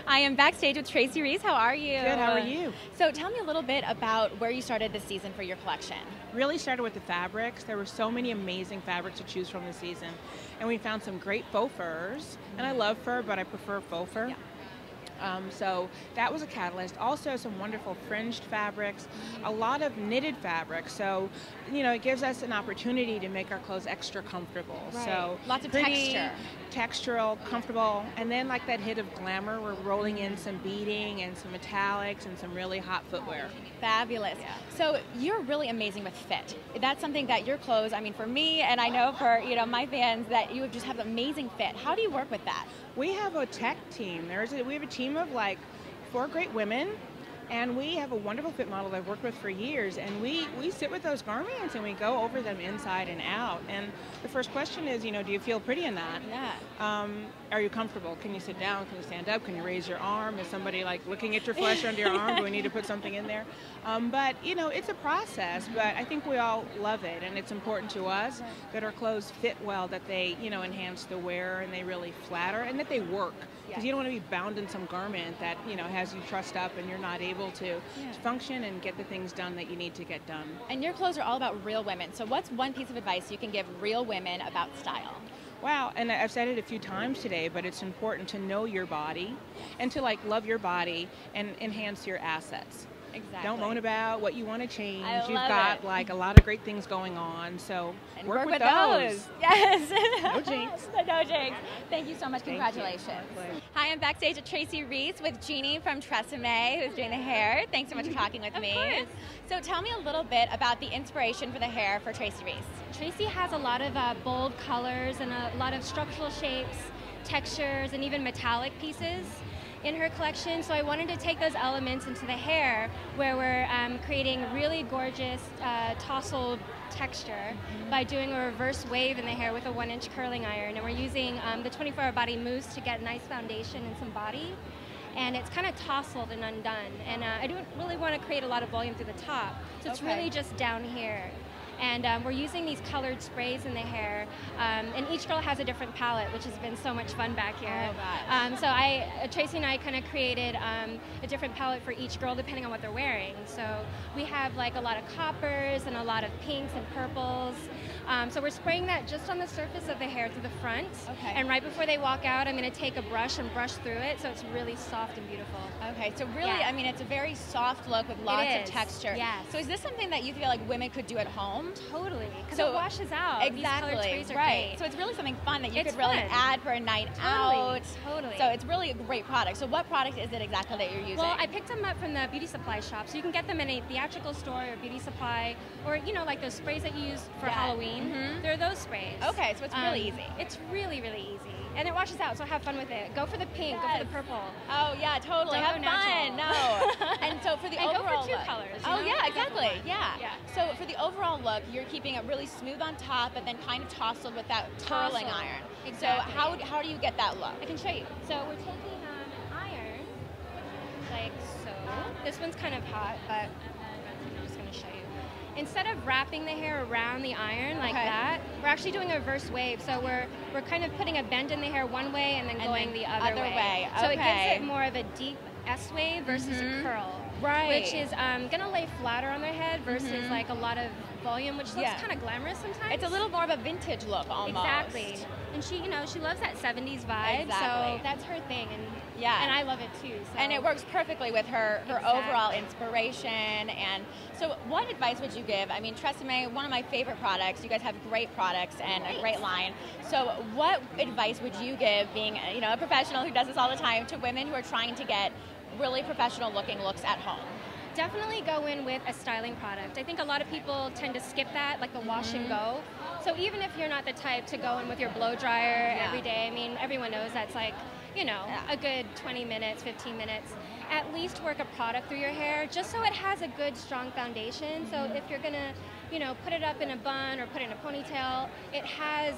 I am backstage with Tracy Reese. How are you? Good, how are you? So tell me a little bit about where you started this season for your collection. Really started with the fabrics. There were so many amazing fabrics to choose from this season. And we found some great faux furs. And I love fur, but I prefer faux fur. Yeah. So that was a catalyst. Also some wonderful fringed fabrics, a lot of knitted fabrics. So, you know, it gives us an opportunity to make our clothes extra comfortable. Right. So lots of pretty, texture. Textural, comfortable, and then like that hit of glamour, we're rolling in some beading and some metallics and some really hot footwear. Fabulous. Yeah. So you're really amazing with fit. That's something that your clothes, I mean for me and I know for my fans, that you just have amazing fit. How do you work with that? We have a tech team. We have a team of like 4 great women, and we have a wonderful fit model that I've worked with for years, and we sit with those garments and we go over them inside and out. And the first question is, do you feel pretty in that? Yeah. Are you comfortable? Can you sit down? Can you stand up? Can you raise your arm? Is somebody like looking at your flesh under your arm? Do we need to put something in there? But it's a process, but I think we all love it, and it's important to us that our clothes fit well, that they enhance the wear and they really flatter, and that they work. Because you don't want to be bound in some garment that has you trussed up and you're not able to function and get the things done that you need to get done. And your clothes are all about real women. So what's one piece of advice you can give real women about style? Wow, and I've said it a few times today, but it's important to know your body and to love your body and enhance your assets. Exactly. Don't moan about what you want to change. You've got a lot of great things going on, so work with those. Yes. No jinx. No jinx. Thank you so much. Thank Congratulations. you. Hi, I'm backstage at Tracy Reese with Jeannie from Tresemme, who's doing the hair. Thanks so much for talking with me. Of course. So tell me a little bit about the inspiration for the hair for Tracy Reese. Tracy has a lot of bold colors and a lot of structural shapes, textures, and even metallic pieces in her collection. So I wanted to take those elements into the hair, where we're creating really gorgeous tousled texture by doing a reverse wave in the hair with a 1-inch curling iron. And we're using the 24-hour body mousse to get nice foundation and some body. And it's kind of tousled and undone. And I don't really want to create a lot of volume through the top. So it's really just down here. And we're using these colored sprays in the hair, and each girl has a different palette, which has been so much fun back here. Oh, so Tracy and I kind of created a different palette for each girl depending on what they're wearing. So we have like a lot of coppers and a lot of pinks and purples. So we're spraying that just on the surface of the hair to the front. Okay. And right before they walk out, I'm going to take a brush and brush through it, so it's really soft and beautiful. Okay, so really, I mean, it's a very soft look with lots of texture. Yes. So is this something that you feel like women could do at home? Totally, because So it washes out. Exactly, These colored sprays are right. great. So it's really something fun that you It's could really fun. add for a night out. Totally. So it's really a great product. So what product is it exactly that you're using? Well, I picked them up from the beauty supply shop, so you can get them in a theatrical store or beauty supply, or like those sprays that you use for Halloween. They're those sprays. Okay, so it's really easy. It's really, really easy. And it washes out, so have fun with it. Go for the pink, go for the purple. Oh yeah, totally. Don't Have go fun. natural. No. And so for the and overall go for 2 look, colors. Oh you know? yeah, exactly. Yeah. Yeah. So for the overall look, you're keeping it really smooth on top, but then kind of tousled with that curling Tousled. iron. Exactly. So how do you get that look? I can show you. So we're taking an iron, like so. This one's kind of hot, but I'm just going to show you. Instead of wrapping the hair around the iron like that, we're actually doing a reverse wave. So we're kind of putting a bend in the hair one way and then going the other way. So it gives it more of a deep S wave versus a curl. Right. Which is going to lay flatter on their head versus like a lot of volume, which looks kind of glamorous sometimes. It's a little more of a vintage look almost. Exactly. And she, she loves that 70s vibe, so that's her thing. And and I love it too. So. And it works perfectly with her overall inspiration. And so what advice would you give? I mean, Tresemme, one of my favorite products. You guys have great products and a great line. So what advice would you give, being a professional who does this all the time, to women who are trying to get really professional looking looks at home? Definitely go in with a styling product. I think a lot of people tend to skip that, like the wash and go. So even if you're not the type to go in with your blow dryer every day, I mean, everyone knows that's like, a good 20 minutes, 15 minutes. At least work a product through your hair just so it has a good, strong foundation. So if you're gonna, put it up in a bun or put it in a ponytail, it has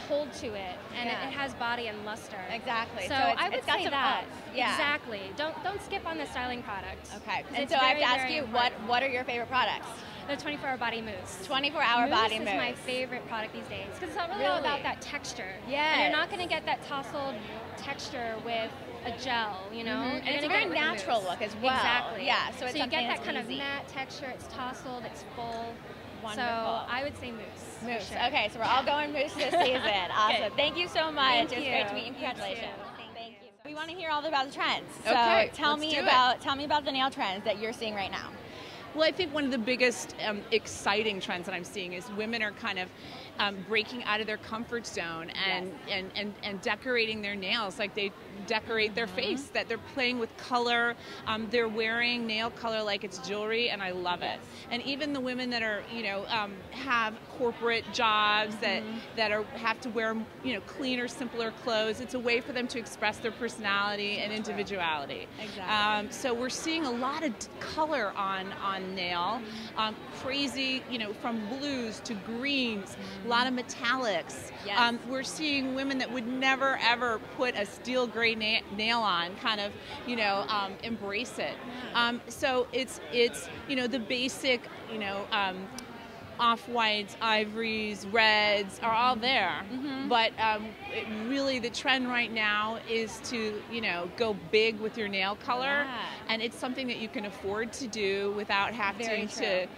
hold to it, and it has body and luster. Exactly. So I would say that. Exactly. Don't skip on the styling product. Okay. And so I have to ask you, what are your favorite products? The 24-hour body mousse. 24-hour body mousse is my favorite product these days because it's really all about that texture. Yeah. And you're not going to get that tousled texture with a gel, you know? And it's a very natural look as well. Exactly. Yeah, so it's you get that that's kind easy. of matte texture, it's tousled, it's full. Wonderful. So I would say mousse. Mousse. Sure. Okay, so we're all going mousse this season. Awesome. Thank you so much. Thank It was you. great to meet you. You Congratulations. too. Thank you. We want to hear all about the trends. So Okay, tell me about the nail trends that you're seeing right now. Well, I think one of the biggest exciting trends that I'm seeing is women are kind of breaking out of their comfort zone and decorating their nails like they decorate their face, that they're playing with color, they're wearing nail color like it's jewelry, and I love it. And even the women that are, have corporate jobs that have to wear, cleaner, simpler clothes, it's a way for them to express their personality and individuality. Exactly. So we're seeing a lot of color on nail, crazy, from blues to greens, a lot of metallics. Yes. We're seeing women that would never ever put a steel gray nail on, kind of, embrace it. So it's the basic, off-whites, ivories, reds are all there. But really the trend right now is to, go big with your nail color. Yeah. And it's something that you can afford to do without having to,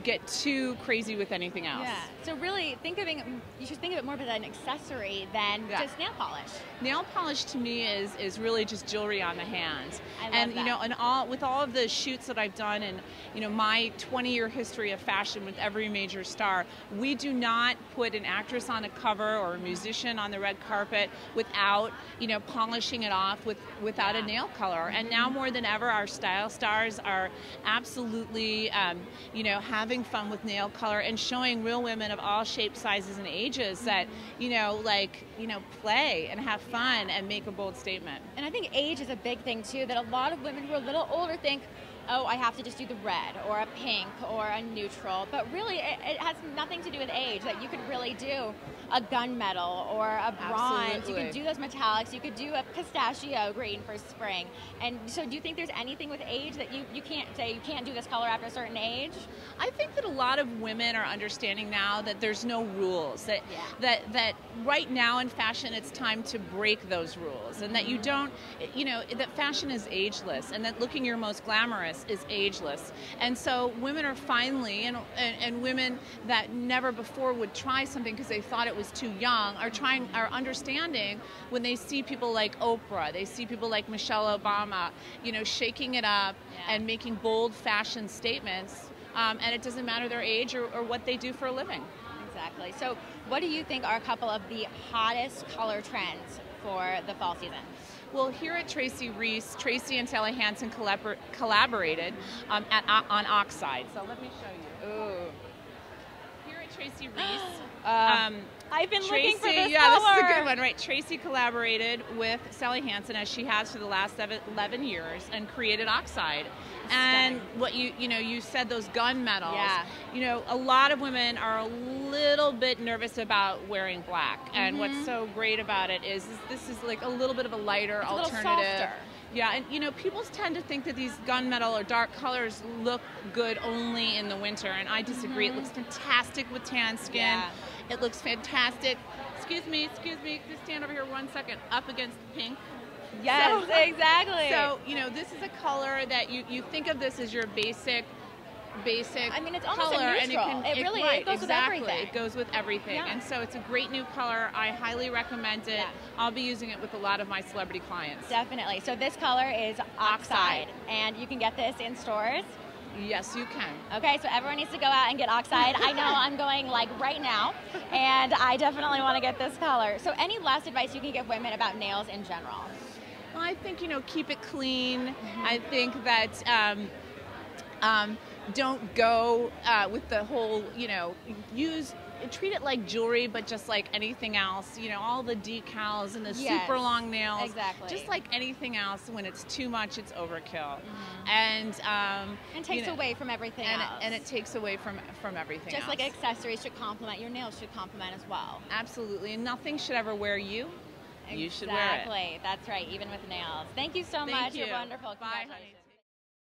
get too crazy with anything else. Yeah. So really, you should think of it more as an accessory than just nail polish. Nail polish to me is really just jewelry on the hand. I love and that. with all of the shoots that I've done and my 20-year history of fashion with every major star, we do not put an actress on a cover or a musician on the red carpet without polishing it off without a nail color. And now more than ever, our style stars are absolutely having fun with nail color and showing real women of all shapes, sizes, and ages that play and have fun and make a bold statement. And I think age is a big thing too, that a lot of women who are a little older think, oh, I have to just do the red or a pink or a neutral. But really, it has nothing to do with age, that you could really do a gunmetal or a bronze. Absolutely. You could do those metallics. You could do a pistachio green for spring. And so do you think there's anything with age that you can't say you can't do this color after a certain age? I think that a lot of women are understanding now that there's no rules, that right now in fashion it's time to break those rules, and that you don't, that fashion is ageless, and that looking your most glamorous is ageless. And so women are finally, and women that never before would try something because they thought it was too young, are understanding when they see people like Oprah, they see people like Michelle Obama, shaking it up and making bold fashion statements. And it doesn't matter their age or what they do for a living. Exactly. So what do you think are a couple of the hottest color trends for the fall season? Well, here at Tracy Reese, Tracy and Sally Hansen collaborated on Oxide. So let me show you. Ooh. Here at Tracy Reese, I've been looking for this yeah, color. This is a good one, right? Tracy collaborated with Sally Hansen, as she has for the last 11 years, and created Oxide. And what you said, those gunmetals. Yeah. A lot of women are a little bit nervous about wearing black, and what's so great about it is this is like a little bit of a lighter alternative. A little softer. Yeah, and people tend to think that these gunmetal or dark colors look good only in the winter, and I disagree. It looks fantastic with tan skin. Yeah. It looks fantastic. Excuse me, just stand over here 1 second, up against the pink. Yes, exactly. So, this is a color that you think of this as your basic I mean, it's almost color, a neutral. and It really right, it goes exactly. with everything. It goes with everything. Yeah. And so it's a great new color. I highly recommend it. Yeah. I'll be using it with a lot of my celebrity clients. Definitely. So this color is Oxide, and you can get this in stores. Yes, you can. Okay, so everyone needs to go out and get Oxide. I know I'm going right now, and I definitely want to get this color. So any last advice you can give women about nails in general? Well, I think, keep it clean. I think that don't go with the whole, treat it like jewelry, but just like anything else, all the decals and the super long nails. Exactly. Just like anything else, when it's too much, it's overkill. And takes away from everything else. And it takes away from everything just else. like accessories should complement, your nails should complement as well. Absolutely. And nothing should ever wear you. Exactly. You should wear it. Exactly. That's right, even with nails. Thank you so much. You. You're wonderful. Bye, Congratulations. honey.